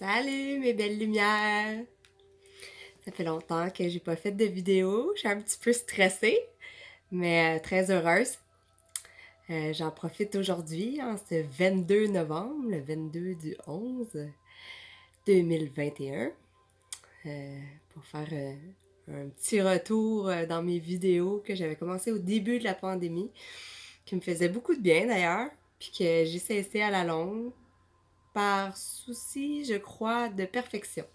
Salut mes belles lumières! Ça fait longtemps que j'ai pas fait de vidéo. Je suis un petit peu stressée, mais très heureuse. J'en profite aujourd'hui, en ce 22 novembre, le 22 du 11 2021, pour faire un petit retour dans mes vidéos que j'avais commencé au début de la pandémie, qui me faisait beaucoup de bien d'ailleurs, puis que j'ai cessé à la longue par souci, je crois, de perfection.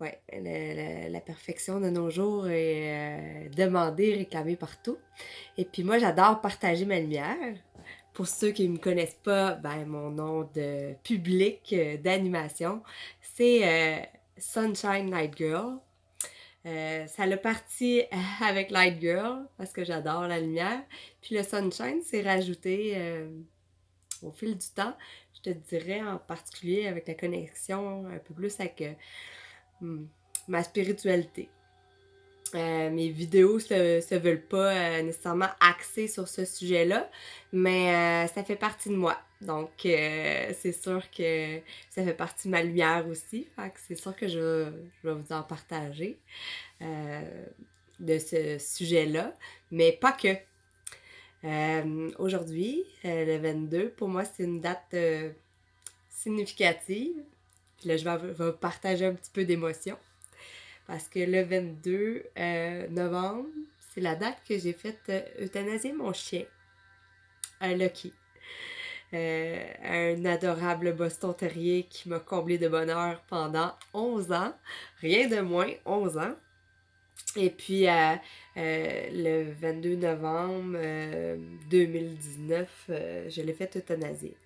Ouais, la perfection de nos jours est demandée, réclamée partout. Et puis moi, j'adore partager ma lumière. Pour ceux qui ne me connaissent pas, ben mon nom de public d'animation, c'est Sunshine Light Girl. Ça l'a parti avec Light Girl parce que j'adore la lumière. Puis le Sunshine s'est rajouté au fil du temps. Je te dirais en particulier avec la connexion un peu plus avec hmm, ma spiritualité. Mes vidéos se veulent pas nécessairement axées sur ce sujet-là, mais ça fait partie de moi. Donc, c'est sûr que ça fait partie de ma lumière aussi. Fait que c'est sûr que je vais vous en partager de ce sujet-là, mais pas que. Aujourd'hui, le 22, pour moi, c'est une date significative. Puis là, je vais partager un petit peu d'émotion. Parce que le 22 novembre, c'est la date que j'ai fait euthanasier mon chien, un Lucky. Un adorable Boston Terrier qui m'a comblé de bonheur pendant 11 ans. Rien de moins, 11 ans. Et puis, le 22 novembre 2019, je l'ai fait euthanasier.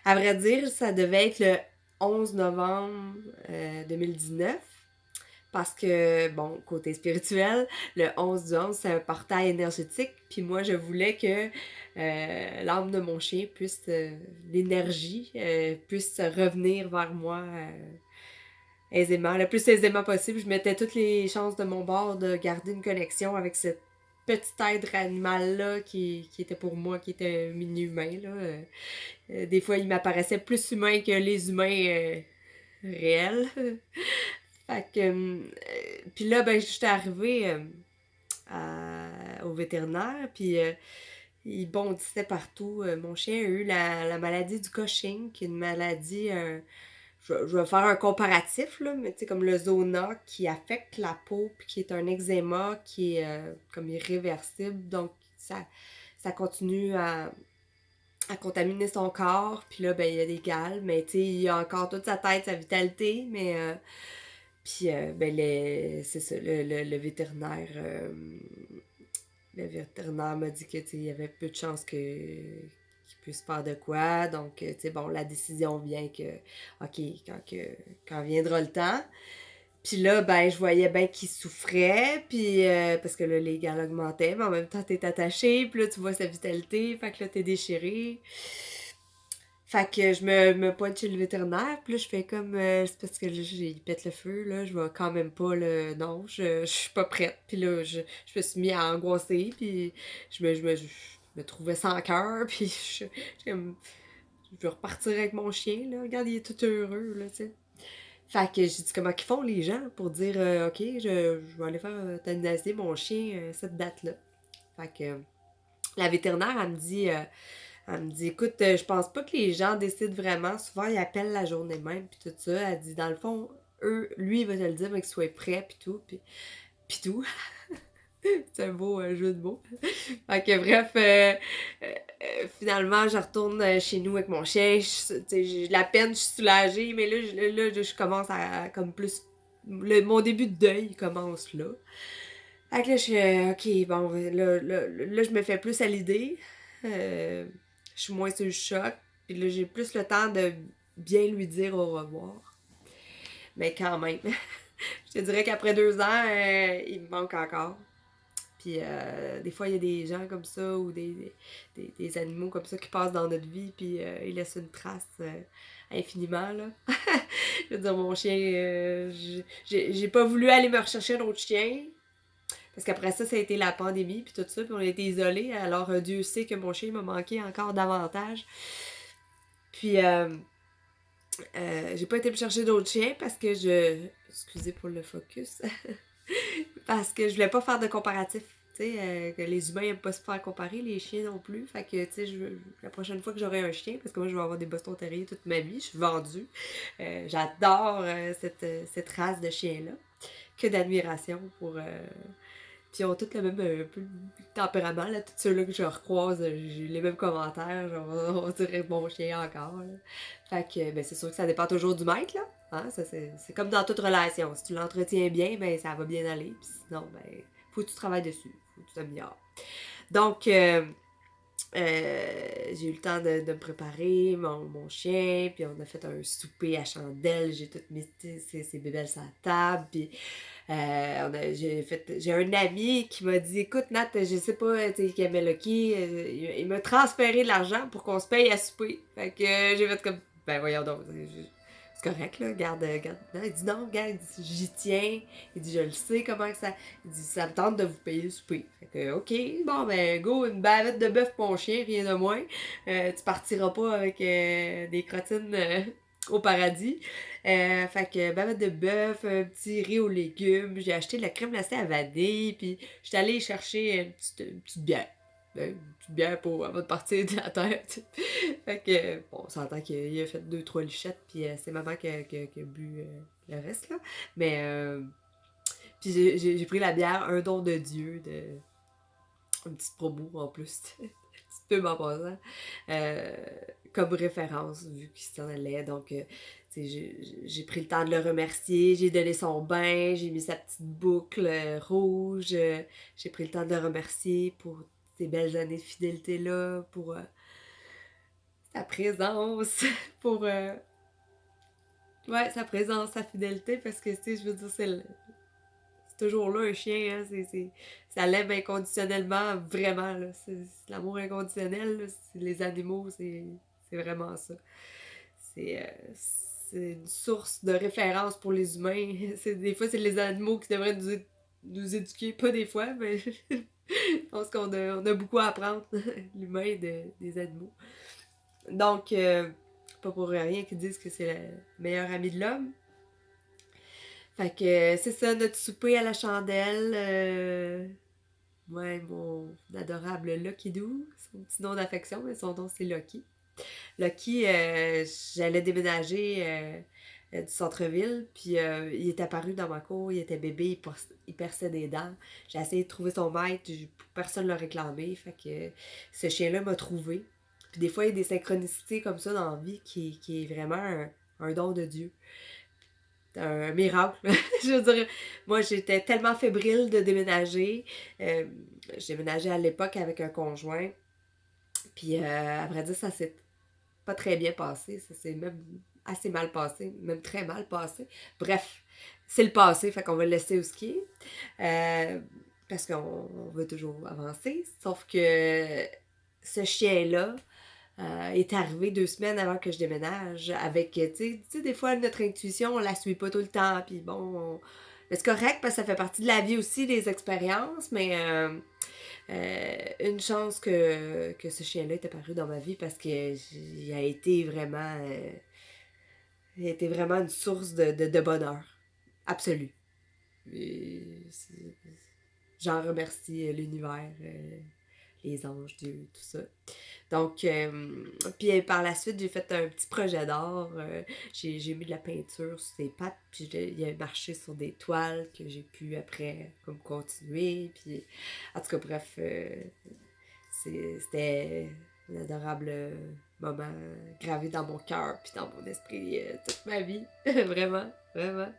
À vrai dire, ça devait être le 11 novembre 2019. Parce que, bon, côté spirituel, le 11 du 11, c'est un portail énergétique. Puis moi, je voulais que l'âme de mon chien puisse, l'énergie, puisse revenir vers moi aisément, le plus aisément possible. Je mettais toutes les chances de mon bord de garder une connexion avec cette petit être animal-là qui était pour moi, qui était un mini-humain. Des fois, il m'apparaissait plus humain que les humains réels. Fait que, puis là, ben, j'étais arrivée au vétérinaire, puis il bondissait partout. Mon chien a eu la maladie du Cushing, qui est une maladie, je vais faire un comparatif, là, mais tu sais, comme le zona qui affecte la peau, puis qui est un eczéma qui est comme irréversible, donc ça continue à contaminer son corps, puis là, ben, il y a des gales, mais tu sais, il a encore toute sa tête, sa vitalité, mais puis, ben, c'est ça, le vétérinaire m'a dit que, tu sais, il y avait peu de chances qu'il puisse faire de quoi. Donc, tu sais, bon, la décision vient que, OK, quand viendra le temps. Puis là, ben, je voyais bien qu'il souffrait, puis parce que là, les gales augmentaient, mais en même temps, t'es attaché, puis là, tu vois sa vitalité, fait que là, t'es déchiré. Fait que je me pointe chez le vétérinaire, puis là, je fais comme, c'est parce que là, il pète le feu, là, je vais quand même pas, le non, je suis pas prête. Puis là, je me suis mis à angoisser, puis je me trouvais sans cœur, puis je veux repartir avec mon chien, là, regarde, il est tout heureux, là, tu sais. Fait que j'ai dit comment qu'ils font les gens pour dire, ok, je vais aller faire euthanasier mon chien cette date-là. Fait que la vétérinaire, elle me dit, écoute, je pense pas que les gens décident vraiment. Souvent, ils appellent la journée même, puis tout ça. Elle dit, dans le fond, lui, il va te le dire, mais qu'il soit prêt, puis tout, puis tout. C'est un beau jeu de mots. Fait que bref, finalement, je retourne chez nous avec mon chien. J'ai de la peine, je suis soulagée, mais je commence à, comme plus... mon début de deuil commence là. Fait que là, je suis, ok, bon, là, je me fais plus à l'idée. Euh, je suis moins sur le choc. Puis là, j'ai plus le temps de bien lui dire au revoir. Mais quand même, je te dirais qu'après 2 ans, il me manque encore. Puis des fois, il y a des gens comme ça ou des animaux comme ça qui passent dans notre vie, puis ils laissent une trace infiniment, là. Je veux dire, mon chien, j'ai pas voulu aller me rechercher un autre chien. Parce qu'après ça, ça a été la pandémie, puis tout ça, puis on a été isolés. Alors, Dieu sait que mon chien m'a manqué encore davantage. Puis, J'ai pas été me chercher d'autres chiens parce que excusez pour le focus. Parce que je voulais pas faire de comparatif. Tu sais, que les humains aiment pas se faire comparer, les chiens non plus. Fait que, tu sais, la prochaine fois que j'aurai un chien, parce que moi, je vais avoir des Boston Terriers toute ma vie, je suis vendue. J'adore cette race de chiens-là. Que d'admiration pour. Puis ils ont tous le même peu le tempérament, là. Tous ceux-là que je recroise, j'ai eu les mêmes commentaires. Genre, on dirait bon chien encore, là. Fait que, ben, c'est sûr que ça dépend toujours du maître, là. Hein? Ça, c'est comme dans toute relation. Si tu l'entretiens bien, ben, ça va bien aller. Puis sinon, ben, faut que tu travailles dessus. Faut que tu t'améliores. Donc, j'ai eu le temps de me préparer, mon chien, puis on a fait un souper à chandelle. J'ai tout mis ses bébelles sur la table, puis j'ai un ami qui m'a dit écoute Nat, je sais pas, tu sais, qui aimait Lucky, il m'a transféré de l'argent pour qu'on se paye à souper. Fait que j'ai fait comme ben voyons donc, c'est correct là, garde. Non, il dit non, regarde, j'y tiens. Il dit je le sais comment que ça. Il dit ça me tente de vous payer le souper. Fait que ok, bon ben go, une bavette de bœuf pour mon chien, rien de moins. Tu partiras pas avec des crottines au paradis. Fait que bavette de bœuf, un petit riz aux légumes, j'ai acheté de la crème glacée à vanille, puis j'étais allée chercher une petite bière. Une petite bière avant de partir de la terre. Fait que, bon, on s'entend qu'il a fait 2-3 lichettes, puis c'est maman qui a bu le reste, là. Mais, puis j'ai pris la bière Un don de Dieu, une petite promo en plus. Petite pub en passant. Euh, Comme référence, vu qu'il s'en allait. Donc, j'ai pris le temps de le remercier. J'ai donné son bain. J'ai mis sa petite boucle rouge. J'ai pris le temps de le remercier pour ces belles années de fidélité-là. Pour sa présence. Pour. Ouais, sa présence, sa fidélité. Parce que, tu sais, je veux dire, c'est toujours là un chien, hein, ça l'aime inconditionnellement, vraiment, là. C'est l'amour inconditionnel, là, les animaux, c'est vraiment ça. C'est, c'est une source de référence pour les humains. Des fois, c'est les animaux qui devraient nous éduquer, pas des fois, mais je pense qu'on a beaucoup à apprendre, l'humain des animaux. Donc, pas pour rien qu'ils disent que c'est le meilleur ami de l'homme. Fait que c'est ça, notre souper à la chandelle. Ouais, mon adorable Lucky Doo, son petit nom d'affection, mais son nom c'est Lucky. Lucky, j'allais déménager du centre-ville, puis il est apparu dans ma cour, il était bébé, il perçait des dents. J'ai essayé de trouver son maître, personne ne l'a réclamé, fait que ce chien-là m'a trouvé. Puis des fois, il y a des synchronicités comme ça dans la vie qui est vraiment un don de Dieu. Un miracle. Je veux dire, moi, j'étais tellement fébrile de déménager. Euh, je déménageais à l'époque avec un conjoint. Puis, à vrai dire, ça s'est pas très bien passé. Ça s'est même assez mal passé, même très mal passé. Bref, c'est le passé, fait qu'on va le laisser au ski. Parce qu'on veut toujours avancer. Sauf que ce chien-là, est arrivé 2 semaines avant que je déménage avec, tu sais, des fois, notre intuition, on la suit pas tout le temps, puis bon, mais c'est correct parce que ça fait partie de la vie aussi, des expériences, mais une chance que ce chien-là est apparu dans ma vie parce qu'il a été vraiment, il a été vraiment une source de bonheur absolu. Et j'en remercie l'univers, les anges, Dieu, tout ça. Donc, puis par la suite, j'ai fait un petit projet d'art. J'ai mis de la peinture sur ses pattes, puis il a marché sur des toiles que j'ai pu après comme continuer. Puis, en tout cas, bref, c'était un adorable moment gravé dans mon cœur puis dans mon esprit toute ma vie. Vraiment, vraiment.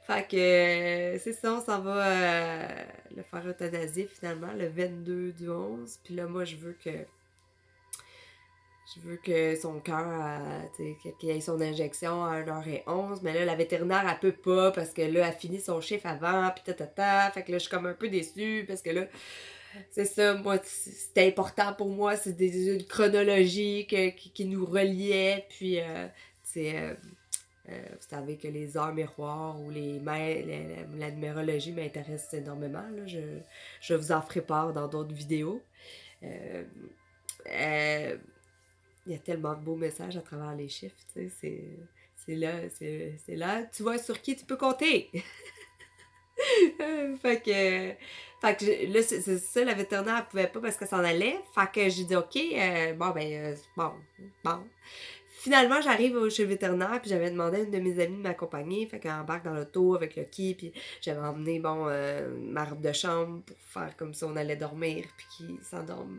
Fait que c'est ça, on s'en va le faire euthanasier finalement le 22 du 11. Puis là, moi, je veux que son cœur, qu'il ait son injection à 1h11, mais là, la vétérinaire, elle peut pas, parce que là, elle finit son chiffre avant, pis tatata, fait que là, je suis comme un peu déçue, parce que là, c'est ça, moi, c'était important pour moi, c'est une chronologie qui nous reliait, puis, vous savez que les heures miroirs ou la numérologie m'intéresse énormément, là, je vous en ferai part dans d'autres vidéos. Euh, euh, il y a tellement de beaux messages à travers les chiffres, tu sais, c'est là, tu vois sur qui tu peux compter. fait que, là, c'est ça, la vétérinaire, elle pouvait pas parce qu'elle s'en allait. Fait que j'ai dit, OK, bon. Finalement, j'arrive chez le vétérinaire, puis j'avais demandé à une de mes amies de m'accompagner. Fait qu'elle embarque dans l'auto avec Lucky, puis j'avais emmené, ma robe de chambre pour faire comme si on allait dormir, puis qu'il s'endorme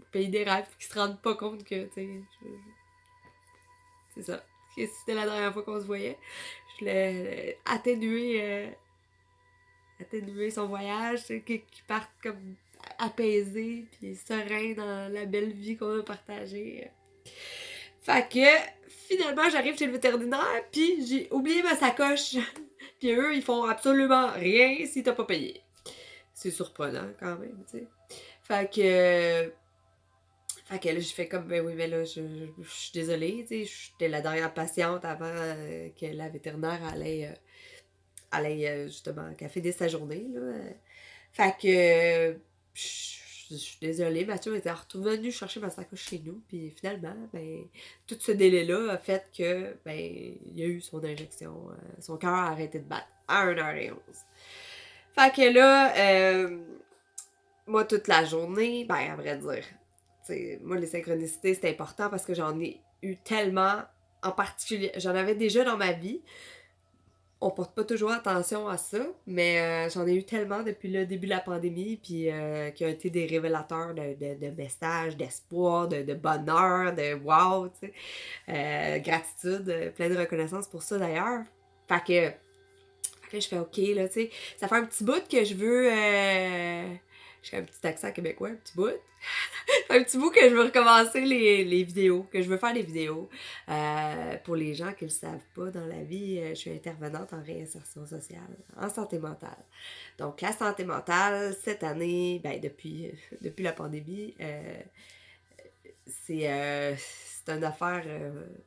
au pays des rêves, puis qu'il se rende pas compte que, tu sais, c'est ça. Que c'était la dernière fois qu'on se voyait. Je l'ai atténuer son voyage, qu'il parte comme apaisé puis serein dans la belle vie qu'on a partagée. Fait que finalement j'arrive chez le vétérinaire puis j'ai oublié ma sacoche. Puis eux ils font absolument rien si t'as pas payé. C'est surprenant quand même, tu sais. Fait que là, je fais comme, ben oui, mais là, je suis désolée, tu sais, j'étais la dernière patiente avant que la vétérinaire allait justement, qu'elle finisse sa journée, là. Fait que je suis désolée, Mathieu était revenu chercher ma sacoche chez nous, puis finalement, ben, tout ce délai-là a fait que, ben, il y a eu son injection. Son cœur a arrêté de battre à 1h11. Fait que là, moi, toute la journée, ben, à vrai dire, t'sais, moi, les synchronicités, c'est important parce que j'en ai eu tellement, en particulier, j'en avais déjà dans ma vie, on porte pas toujours attention à ça, mais j'en ai eu tellement depuis le début de la pandémie, puis qui ont été des révélateurs de messages, d'espoir, de bonheur, de wow, tu sais, gratitude, plein de reconnaissance pour ça d'ailleurs. Fait que là, je fais OK, là, tu sais, ça fait un petit bout que je veux... j'ai un petit accent québécois, un petit bout. Un petit bout que je veux recommencer les vidéos, que je veux faire des vidéos. Pour les gens qui ne le savent pas, dans la vie, je suis intervenante en réinsertion sociale, en santé mentale. Donc, la santé mentale, cette année, ben, depuis la pandémie, c'est une affaire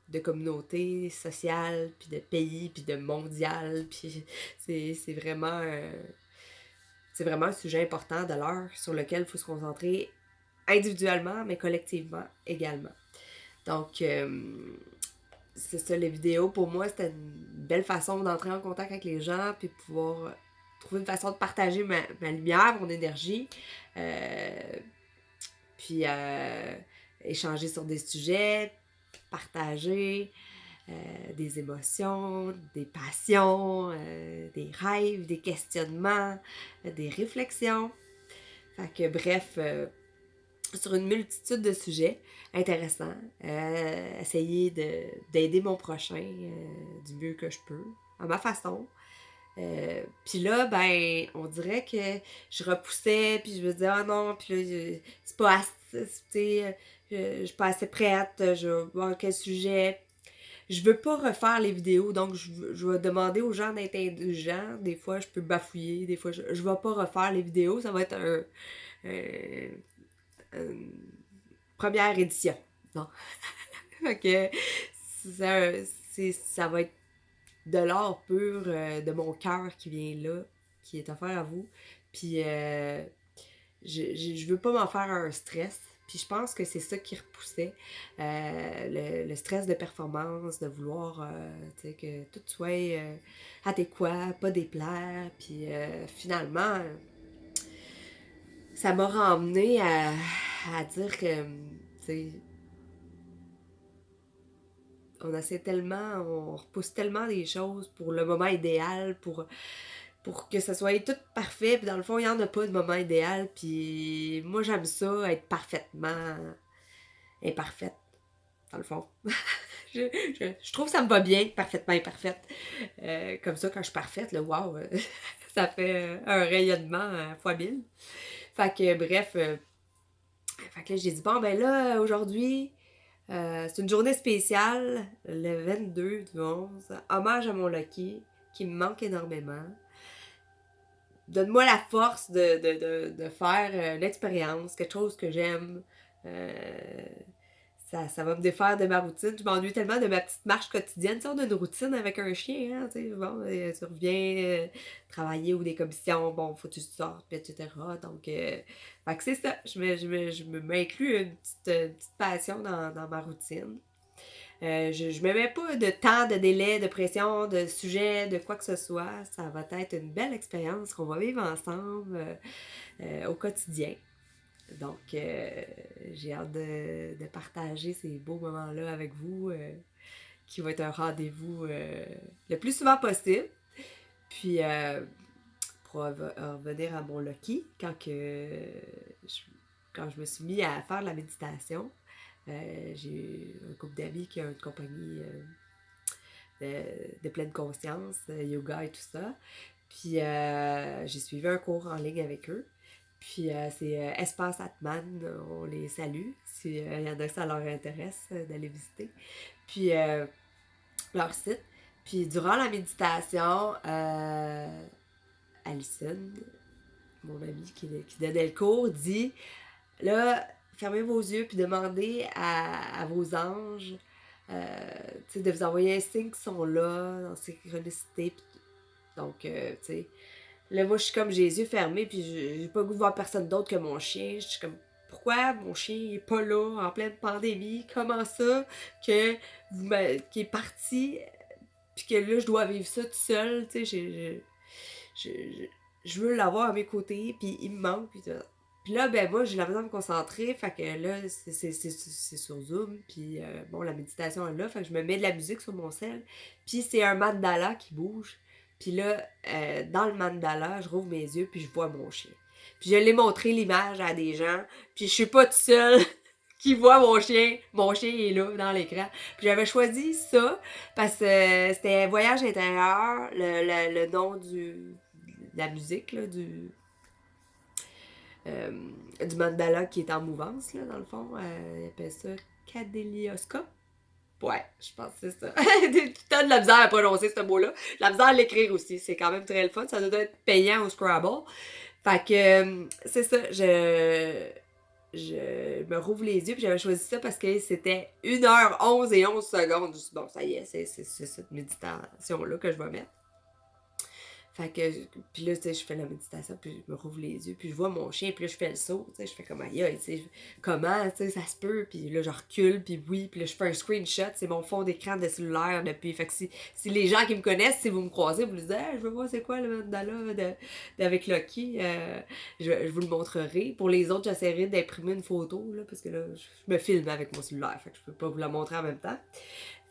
de communauté sociale, puis de pays, puis de mondial, puis c'est vraiment... c'est vraiment un sujet important de l'heure sur lequel il faut se concentrer individuellement, mais collectivement également. Donc, c'est ça, les vidéos, pour moi, c'était une belle façon d'entrer en contact avec les gens, puis pouvoir trouver une façon de partager ma lumière, mon énergie, puis échanger sur des sujets, partager des émotions, des passions, des rêves, des questionnements, des réflexions. Fait que bref, sur une multitude de sujets intéressants, essayer d'aider mon prochain du mieux que je peux, à ma façon. Puis là, ben, on dirait que je repoussais, puis je me disais, ah non, puis là, c'est pas assez, tu sais, je suis pas assez prête, je vais voir quel sujet. Je veux pas refaire les vidéos, donc je vais demander aux gens d'être indulgents. Des fois, je peux bafouiller, des fois, je vais pas refaire les vidéos, ça va être une première édition. Non. Fait que ça va être de l'or pur de mon cœur qui vient là, qui est offert à vous. Puis je veux pas m'en faire un stress. Puis je pense que c'est ça qui repoussait. Le stress de performance, de vouloir que tout soit adéquat, pas déplaire. Puis finalement, ça m'a ramené à dire que, tu sais, on essaie tellement, on repousse tellement des choses pour le moment idéal, pour que ça soit tout parfait, puis dans le fond, il n'y en a pas de moment idéal, puis moi, j'aime ça, être parfaitement imparfaite, dans le fond. je trouve que ça me va bien, parfaitement imparfaite. Comme ça, quand je suis parfaite, là, wow, ça fait un rayonnement fois 1000. Fait que, bref, fait que là, j'ai dit, bon, ben là, aujourd'hui, c'est une journée spéciale, le 22 du 11, hommage à mon Lucky, qui me manque énormément. Donne-moi la force de faire l'expérience, quelque chose que j'aime. ça va me défaire de ma routine. Je m'ennuie tellement de ma petite marche quotidienne. Tu sais, on a une routine avec un chien, hein, tu sais, bon, tu reviens travailler ou des commissions, bon, faut que tu sortes, puis etc. Donc, fait que c'est ça. Je m'inclus une petite passion dans ma routine. Je me mets pas de temps, de délai, de pression, de sujet, de quoi que ce soit. Ça va être une belle expérience qu'on va vivre ensemble au quotidien. Donc, j'ai hâte de partager ces beaux moments-là avec vous, qui va être un rendez-vous le plus souvent possible. Puis, pour revenir à mon Lucky, quand je me suis mis à faire de la méditation, j'ai un couple d'amis qui a une compagnie de pleine conscience, yoga et tout ça. Puis j'ai suivi un cours en ligne avec eux. Puis c'est Espace Atman, on les salue. Si y en a que ça leur intéresse d'aller visiter. Puis leur site. Puis durant la méditation, Alison, mon amie qui donnait le cours, dit là, fermez vos yeux puis demandez à vos anges de vous envoyer un signe qu'ils sont là, en synchronicité. Donc, tu sais, là, moi, je suis comme j'ai les yeux fermés, puis j'ai pas le goût de voir personne d'autre que mon chien. Je suis comme, pourquoi mon chien est pas là en pleine pandémie? Comment ça que qu'il est parti, puis que là, je dois vivre ça tout seul? Tu sais, je veux l'avoir à mes côtés, puis il me manque, puis là, ben moi, j'ai la besoin de me concentrer, fait que là, c'est sur Zoom, puis bon, la méditation est là, fait que je me mets de la musique sur mon sel, puis c'est un mandala qui bouge, puis là, dans le mandala, je rouvre mes yeux, puis je vois mon chien. Puis je l'ai montré l'image à des gens, puis je suis pas toute seule qui voit mon chien est là, dans l'écran. Puis j'avais choisi ça, parce que c'était Voyage intérieur, le nom de la musique, là, du mandala qui est en mouvance, là, dans le fond. Ils appellent ça cadélioscope. Ouais, je pense que c'est ça. Tu as de la misère à prononcer ce mot-là. La misère à l'écrire aussi. C'est quand même très le fun. Ça doit être payant au Scrabble. Fait que, c'est ça. Je me rouvre les yeux. Puis j'avais choisi ça parce que c'était 1h11 et 11 secondes. Je me suis dit, bon, ça y est, c'est cette méditation-là que je vais mettre. Fait que, puis là, tu sais, je fais la méditation, puis je me rouvre les yeux, puis je vois mon chien, puis là, je fais le saut, tu sais, je fais comme aïe, tu sais, comment, tu sais, ça se peut, puis là, je recule, puis oui, puis là, je fais un screenshot, c'est mon fond d'écran de cellulaire depuis, fait que si les gens qui me connaissent, si vous me croisez, vous me dites, hey, je veux voir c'est quoi le mandala avec Lucky, je vous le montrerai. Pour les autres, j'essaierai d'imprimer une photo, là, parce que là, je me filme avec mon cellulaire, fait que je peux pas vous la montrer en même temps.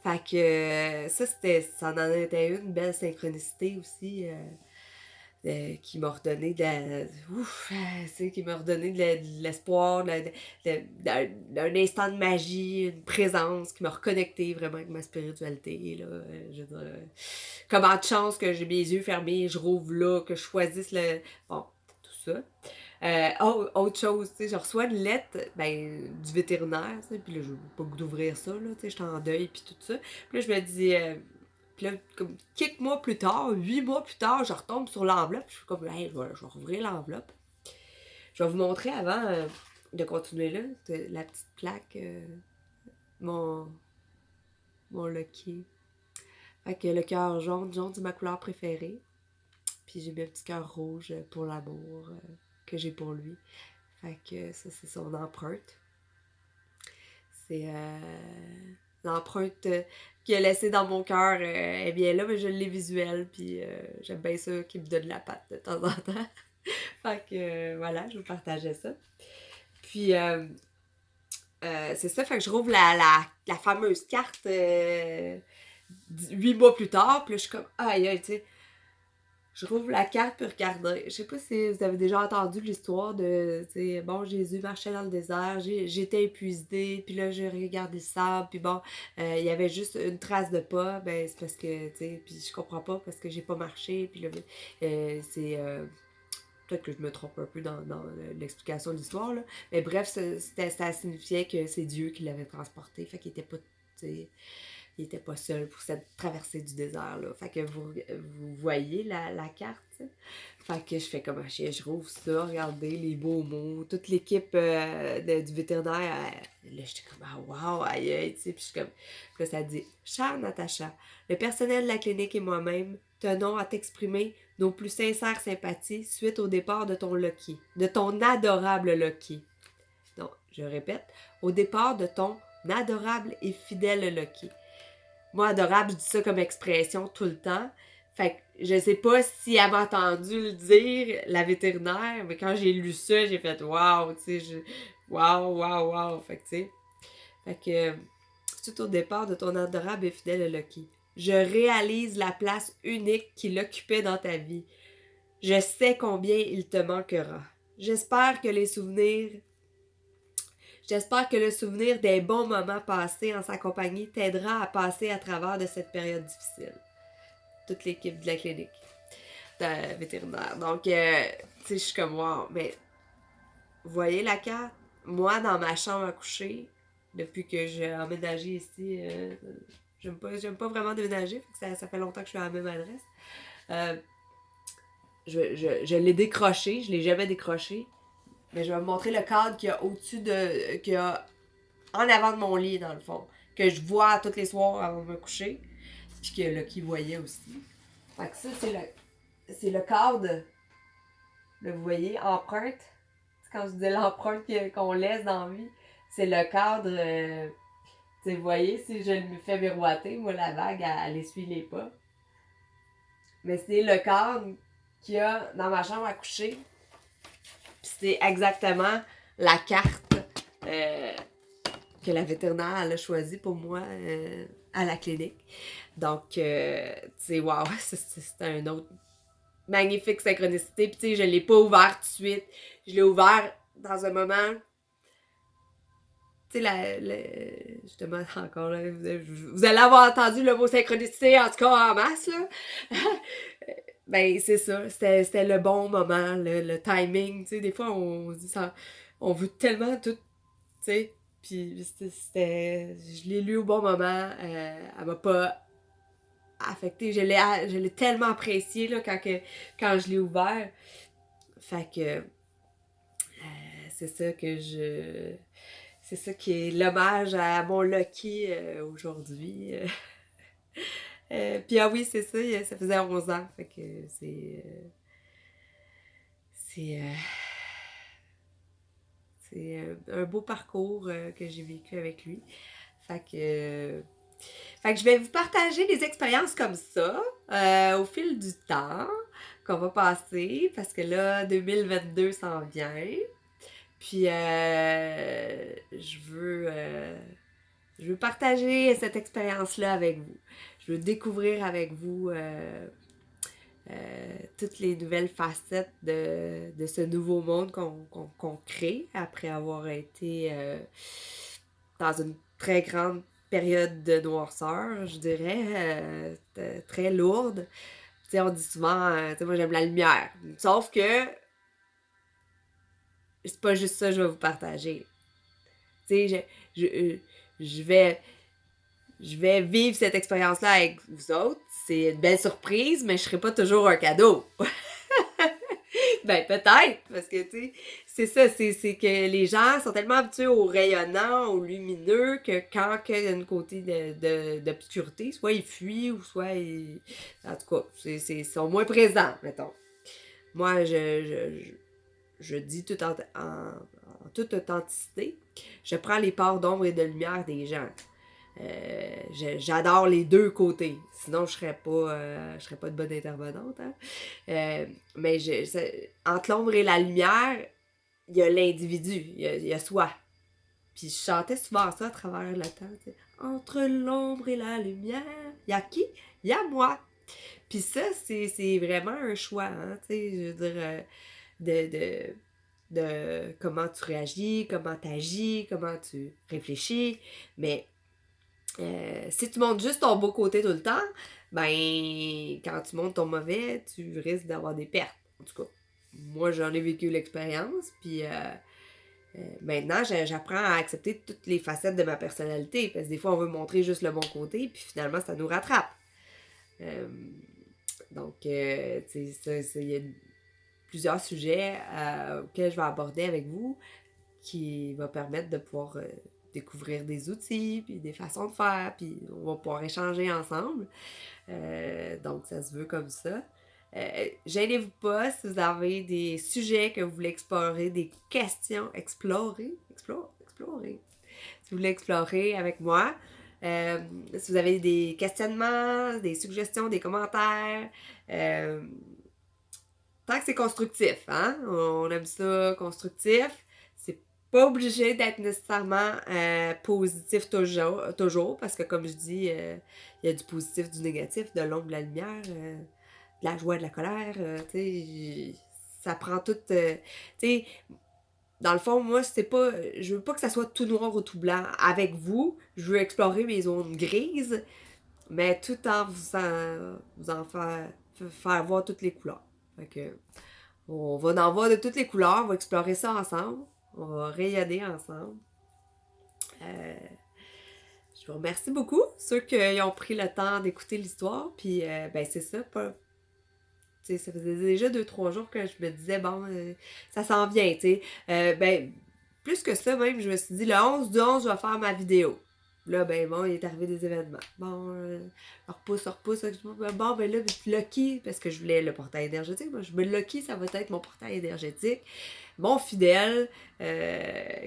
Fait que ça en était une belle synchronicité aussi qui m'a redonné qui m'a redonné de l'espoir, d'un instant de magie, une présence qui m'a reconnecté vraiment avec ma spiritualité. Là, je veux dire, comment de chance que j'ai mes yeux fermés, je rouvre là, que je choisisse le. Bon, tout ça. Autre chose, tu sais, je reçois une lettre du vétérinaire, puis là, je n'ai pas le goût d'ouvrir ça, là, tu sais, j'étais en deuil, puis tout ça. Puis là, je me dis, puis là, comme quelques mois plus tard, 8 mois plus tard, je retombe sur l'enveloppe, je suis comme, hey, je vais rouvrir l'enveloppe. Je vais vous montrer avant de continuer là, la petite plaque, mon Lucky. Fait que le cœur jaune, c'est ma couleur préférée. Puis j'ai mis un petit cœur rouge pour l'amour que j'ai pour lui. Fait que ça, c'est son empreinte. C'est l'empreinte qu'il a laissée dans mon cœur. Eh bien là, mais je l'ai visuelle. Puis j'aime bien ça qu'il me donne la patte de temps en temps. Fait que voilà, je vous partageais ça. Puis c'est ça, fait que je rouvre la fameuse carte 8 mois plus tard. Puis là, je suis comme, aïe, tu sais. Je rouvre la carte pour regarder. Je sais pas si vous avez déjà entendu l'histoire de, tu sais, bon, Jésus marchait dans le désert, j'étais épuisée, puis là, j'ai regardé le sable, puis bon, il y avait juste une trace de pas, ben, c'est parce que, tu sais, puis je comprends pas parce que j'ai pas marché, puis là, c'est... peut-être que je me trompe un peu dans l'explication de l'histoire, là. Mais bref, ça signifiait que c'est Dieu qui l'avait transporté, fait qu'il était pas, tu sais... il était pas seul pour cette traversée du désert-là. Fait que vous voyez la carte, t'sais. Fait que je fais comme un chien, je rouvre ça, regardez les beaux mots, toute l'équipe du vétérinaire, là, j'étais comme, ah, wow, aïe, aïe, tu sais, puis je suis comme, puis là, ça dit, chère Natacha, le personnel de la clinique et moi-même tenons à t'exprimer nos plus sincères sympathies suite au départ de ton Lucky, de ton adorable Lucky. Donc, je répète, au départ de ton adorable et fidèle Lucky. Moi, adorable, je dis ça comme expression tout le temps. Fait que je sais pas si elle m'a entendu le dire, la vétérinaire, mais quand j'ai lu ça, j'ai fait waouh, tu sais, waouh, waouh, waouh. Fait que, tu sais, fait que, tout au départ de ton adorable et fidèle Lucky. Je réalise la place unique qu'il occupait dans ta vie. Je sais combien il te manquera. J'espère que le souvenir des bons moments passés en sa compagnie t'aidera à passer à travers de cette période difficile. Toute l'équipe de la clinique de vétérinaire. Donc, tu sais, je suis comme, wow, mais vous voyez la carte? Moi, dans ma chambre à coucher, depuis que j'ai emménagé ici, j'aime pas vraiment déménager, ça fait longtemps que je suis à la même adresse. Je l'ai décroché, je l'ai jamais décroché, mais je vais vous montrer le cadre qu'il y a au-dessus qu'il y a en avant de mon lit, dans le fond, que je vois tous les soirs avant de me coucher, puis que Lucky voyait aussi. Fait que ça, c'est le cadre, là, vous voyez, empreinte. Quand je disais l'empreinte qu'on laisse dans la vie, c'est le cadre, vous voyez, si je me fais miroiter, moi, la vague, elle essuie les pas. Mais c'est le cadre qu'il y a dans ma chambre à coucher. Puis c'est exactement la carte que la vétérinaire elle a choisie pour moi à la clinique. Donc, tu sais, wow, c'est un autre magnifique synchronicité. Puis, tu sais, je l'ai pas ouvert tout de suite. Je l'ai ouvert dans un moment. Tu sais, justement, encore là, vous allez avoir entendu le mot synchronicité, en tout cas en masse, là. Ben, c'est ça. C'était le bon moment, le timing. Tu sais, des fois, on se dit ça. On veut tellement tout, tu sais. Puis, je l'ai lu au bon moment. Elle m'a pas affectée. Je l'ai tellement apprécié, là, quand je l'ai ouvert. Fait que c'est ça que c'est ça qui est l'hommage à mon Lucky aujourd'hui. Puis ah oui, c'est ça, ça faisait 11 ans. Fait que c'est un beau parcours que j'ai vécu avec lui. Fait que je vais vous partager des expériences comme ça au fil du temps qu'on va passer parce que là, 2022 s'en vient. Puis je veux partager cette expérience-là avec vous. Je veux découvrir avec vous toutes les nouvelles facettes de ce nouveau monde qu'on crée après avoir été dans une très grande période de noirceur, je dirais, très lourde. Tu sais, on dit souvent, tu sais, moi j'aime la lumière. Sauf que c'est pas juste ça que je vais vous partager. Tu sais, je vais vivre cette expérience-là avec vous autres. C'est une belle surprise, mais je serai pas toujours un cadeau. Ben, peut-être, parce que, tu sais, c'est ça, c'est que les gens sont tellement habitués au rayonnant, au lumineux, que quand il y a une côté d'obscurité, soit ils fuient, ou soit ils... En tout cas, ils sont moins présents, mettons. Moi, je dis tout en toute authenticité, je prends les parts d'ombre et de lumière des gens. J'adore les deux côtés. Sinon, je serais pas de bonne intervenante. Hein? Mais entre l'ombre et la lumière, il y a l'individu, il y a soi. Puis je chantais souvent ça à travers le temps. T'sais. Entre l'ombre et la lumière, il y a qui? Il y a moi. Puis ça, c'est vraiment un choix. Hein? Je veux dire, de comment tu réagis, comment tu agis, comment tu réfléchis. Mais si tu montres juste ton beau côté tout le temps, ben, quand tu montres ton mauvais, tu risques d'avoir des pertes. En tout cas, moi, j'en ai vécu l'expérience, puis Maintenant, j'apprends à accepter toutes les facettes de ma personnalité, parce que des fois, on veut montrer juste le bon côté, puis finalement, ça nous rattrape. Euh, donc, tu sais, il y a plusieurs sujets auxquels je vais aborder avec vous qui va permettre de pouvoir découvrir des outils, puis des façons de faire, puis on va pouvoir échanger ensemble. Donc, ça se veut comme ça. Gênez-vous pas si vous avez des sujets que vous voulez explorer, des questions, explorer. Si vous voulez explorer avec moi, si vous avez des questionnements, des suggestions, des commentaires, tant que c'est constructif, hein? On aime ça, constructif. C'est pas obligé d'être nécessairement positif toujours, parce que comme je dis, il y a du positif, du négatif, de l'ombre, de la lumière, de la joie, de la colère, tu sais, ça prend tout, tu sais, dans le fond, moi, c'est pas, je veux pas que ça soit tout noir ou tout blanc avec vous, je veux explorer mes zones grises, mais tout en vous en faire voir toutes les couleurs. Fait que, on va en voir de toutes les couleurs, on va explorer ça ensemble, on va rayonner ensemble. Je vous remercie beaucoup, ceux qui ont pris le temps d'écouter l'histoire, puis ben c'est ça, pas, ça faisait déjà 2-3 jours que je me disais, bon, ça s'en vient, tu sais. Ben, plus que ça, même, je me suis dit, le 11 du 11, je vais faire ma vidéo. Là, ben bon, il est arrivé des événements. Bon, on repousse. Bon, ben là, Lucky, parce que je voulais le portail énergétique. Moi, je me Lucky, ça va être mon portail énergétique. Mon fidèle,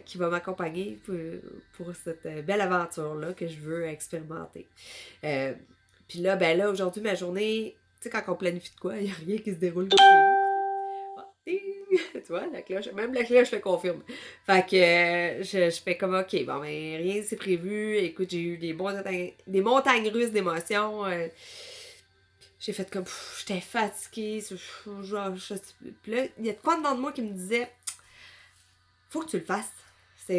qui va m'accompagner pour cette belle aventure-là que je veux expérimenter. Puis là, ben là, aujourd'hui, ma journée, tu sais, quand on planifie de quoi, il n'y a rien qui se déroule comme prévu. Tu vois, la cloche, même la cloche le confirme. Fait que je fais comme, ok, bon, ben rien c'est prévu. Écoute, j'ai eu des montagnes russes d'émotions. J'ai fait comme, j'étais fatiguée. Puis là, il y a de quoi dedans de moi qui me disait, faut que tu le fasses. Ça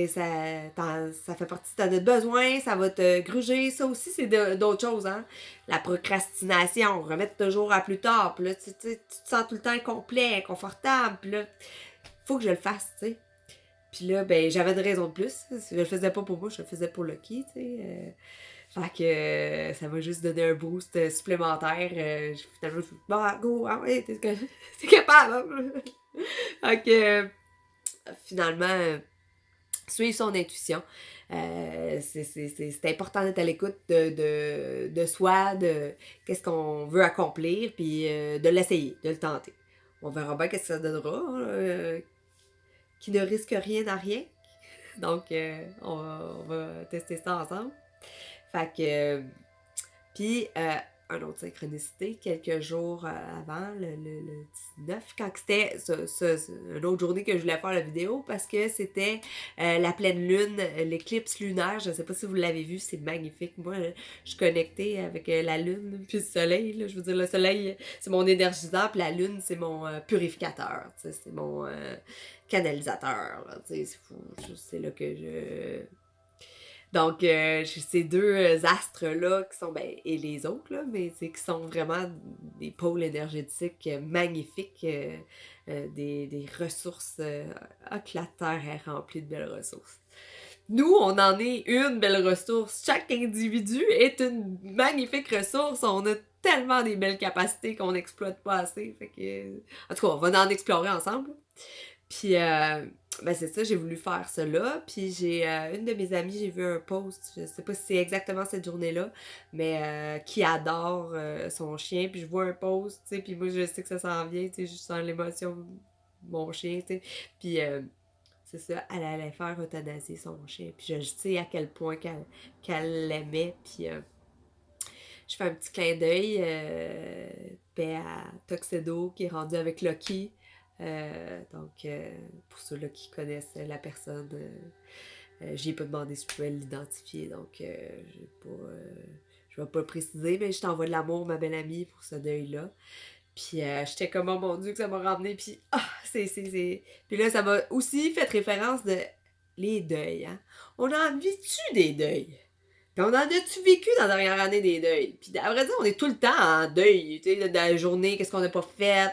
fait partie de notre besoin, ça va te gruger. Ça aussi, c'est d'autres choses, hein. La procrastination, remettre toujours à plus tard. Puis là, tu te sens tout le temps incomplet, inconfortable. Puis là, faut que je le fasse, tu sais. Puis là, ben, j'avais de raisons de plus. Je le faisais pas pour moi, je le faisais pour Lucky, tu sais. Fait que ça m'a juste donné un boost supplémentaire. Finalement, je me suis dit, bon, go, ah ouais, t'es capable. Fait que finalement, suivre son intuition. C'est important d'être à l'écoute de soi, de qu'est-ce qu'on veut accomplir, puis de l'essayer, de le tenter. On verra bien qu'est-ce que ça donnera. Qui ne risque rien à rien. Donc, on va tester ça ensemble. Fait que, puis, une autre synchronicité, quelques jours avant, le 19, quand c'était une autre journée que je voulais faire la vidéo, parce que c'était la pleine lune, l'éclipse lunaire. Je ne sais pas si vous l'avez vu, c'est magnifique. Moi, je suis connectée avec la lune puis le soleil. Là. Je veux dire, le soleil, c'est mon énergiseur, puis la lune, c'est mon purificateur. C'est mon canalisateur. Là, c'est là que je... Donc, j'ai ces deux astres-là qui sont, ben, et les autres, là, mais qui sont vraiment des pôles énergétiques magnifiques, des ressources. Que la Terre est remplie de belles ressources. Nous, on en est une belle ressource. Chaque individu est une magnifique ressource. On a tellement des belles capacités qu'on n'exploite pas assez. Fait que, en tout cas, on va en explorer ensemble. Puis, ben c'est ça, j'ai voulu faire cela. Puis, j'ai une de mes amies, j'ai vu un post, je sais pas si c'est exactement cette journée-là, mais qui adore son chien. Puis, je vois un post, tu sais, puis moi, je sais que ça s'en vient, tu sais, je sens l'émotion de mon chien, tu sais. Puis, c'est ça, elle allait faire euthanasier son chien. Puis, je sais à quel point qu'elle l'aimait. Puis, je fais un petit clin d'œil, paix à Tuxedo qui est rendu avec Lucky. Donc, pour ceux-là qui connaissent la personne, j'ai pas demandé si je pouvais l'identifier, donc je vais pas le préciser, mais je t'envoie de l'amour, ma belle amie, pour ce deuil-là. Puis j'étais comme, oh mon Dieu, que ça m'a ramené, puis Puis là, ça m'a aussi fait référence de les deuils, hein. On en vit-tu des deuils? Puis on en a-tu vécu dans la dernière année des deuils? Puis à vrai dire, on est tout le temps en deuil, tu sais, dans la journée, qu'est-ce qu'on n'a pas fait,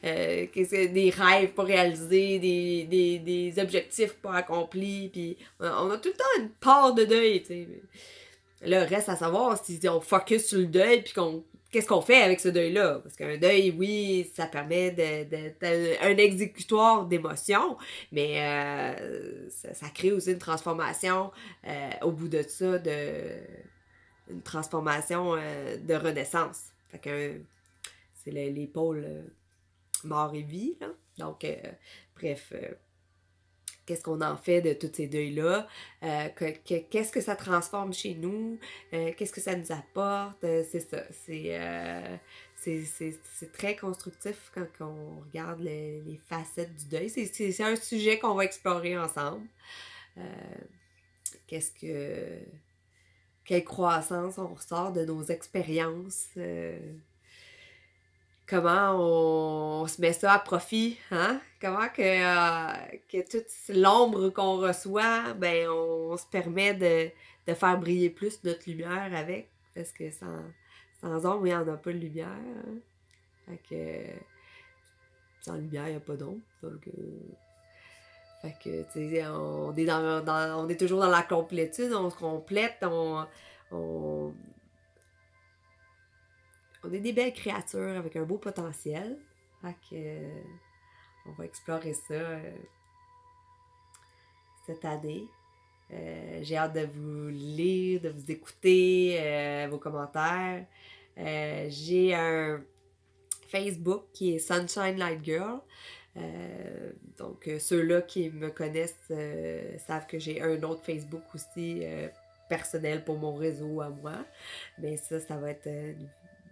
des rêves pas réalisés, des objectifs pas accomplis, puis on a tout le temps une part de deuil, tu sais. Là, reste à savoir si on focus sur le deuil, puis qu'est-ce qu'on fait avec ce deuil-là? Parce qu'un deuil, oui, ça permet un exécutoire d'émotions, mais ça crée aussi une transformation au bout de ça, une transformation de renaissance. Fait que c'est les pôles mort et vie, là. Donc, bref, qu'est-ce qu'on en fait de tous ces deuils-là, qu'est-ce que ça transforme chez nous, qu'est-ce que ça nous apporte, c'est ça. C'est très constructif quand on regarde les facettes du deuil. C'est un sujet qu'on va explorer ensemble. Quelle croissance on ressort de nos expériences, comment on se met ça à profit, hein? Comment que toute l'ombre qu'on reçoit, ben on se permet de faire briller plus notre lumière avec, parce que sans ombre, il n'y en a pas de lumière, hein? Fait que sans lumière, il n'y a pas d'ombre, donc fait que, tu sais, on est toujours dans la complétude, on se complète, on est des belles créatures avec un beau potentiel. Fait que on va explorer ça cette année. J'ai hâte de vous lire, de vous écouter, vos commentaires. J'ai un Facebook qui est Sunshine Light Girl. Donc, ceux-là qui me connaissent savent que j'ai un autre Facebook aussi personnel pour mon réseau à moi. Mais ça va être une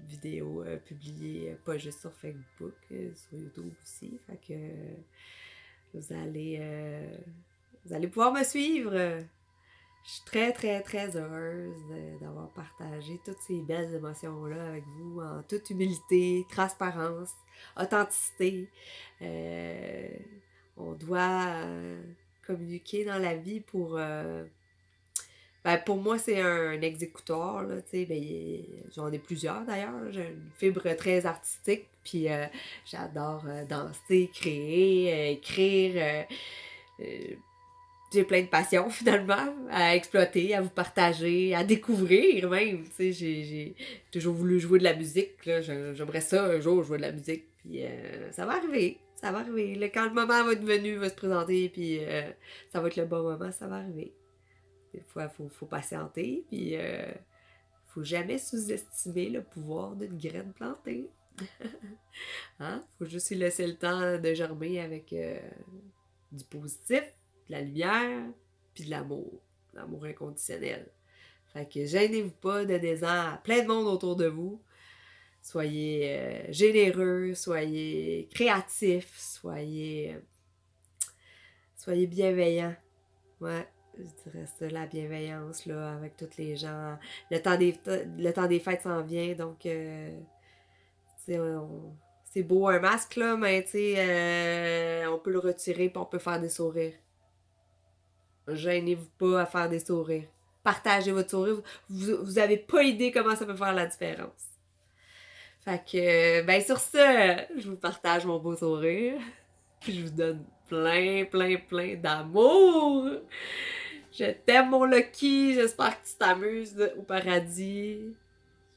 vidéo publiée pas juste sur Facebook, sur YouTube aussi. Fait que vous allez pouvoir me suivre. Je suis très, très, très heureuse d'avoir partagé toutes ces belles émotions-là avec vous en toute humilité, transparence, authenticité. On doit communiquer dans la vie pour moi, c'est un exécutoire, là, tu sais, j'en ai plusieurs d'ailleurs. J'ai une fibre très artistique, puis j'adore danser, créer, écrire. J'ai plein de passions finalement à exploiter, à vous partager, à découvrir même. Tu sais, j'ai toujours voulu jouer de la musique, là. J'aimerais ça un jour jouer de la musique, puis ça va arriver. Ça va arriver. Là, quand le moment va être venu, va se présenter, puis ça va être le bon moment, ça va arriver. Des fois, faut patienter, puis faut jamais sous-estimer le pouvoir d'une graine plantée. Hein? Faut juste lui laisser le temps de germer avec du positif, de la lumière, puis de l'amour. L'amour inconditionnel. Fait que gênez-vous pas, donnez-en à plein de monde autour de vous. Soyez généreux, soyez créatifs, soyez bienveillants. Ouais, je dirais ça, la bienveillance, là, avec toutes les gens. Le temps des fêtes s'en vient, donc, tu sais, c'est beau un masque, là, mais, tu sais, on peut le retirer, puis on peut faire des sourires. Gênez-vous pas à faire des sourires. Partagez votre sourire. Vous avez pas idée comment ça peut faire la différence. Fait que, ben sur ça, je vous partage mon beau sourire. Puis je vous donne plein, plein, plein d'amour. Je t'aime, mon Lucky. J'espère que tu t'amuses au paradis.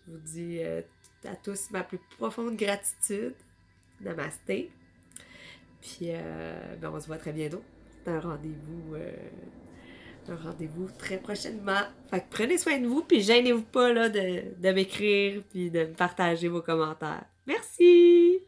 Je vous dis à tous ma plus profonde gratitude. Namasté. Puis, ben on se voit très bientôt. C'est un rendez-vous très prochainement. Fait que prenez soin de vous, puis gênez-vous pas là, de m'écrire, puis de me partager vos commentaires. Merci!